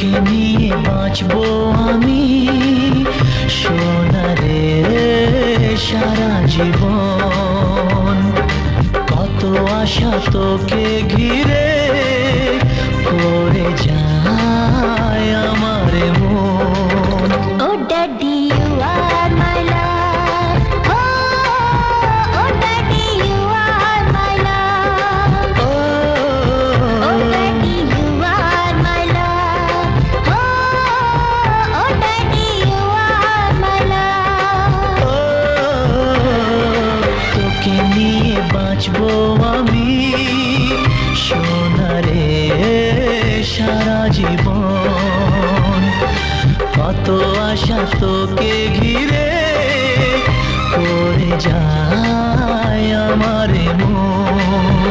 তোকে নিয়ে বাঁচবো আমি সোনারে সারা জীবন। কত আশা তোকে ঘিরে করে যায় আমার মন। Oh daddy, you are my love. Oh daddy, you are my love. Oh daddy, you are my love. Oh daddy, you are my love. তোকে নিয়ে বাঁচবো আমি সোনারে সারা জীবন। কত আশা তোকে ঘিরে করে যায় আমার মন।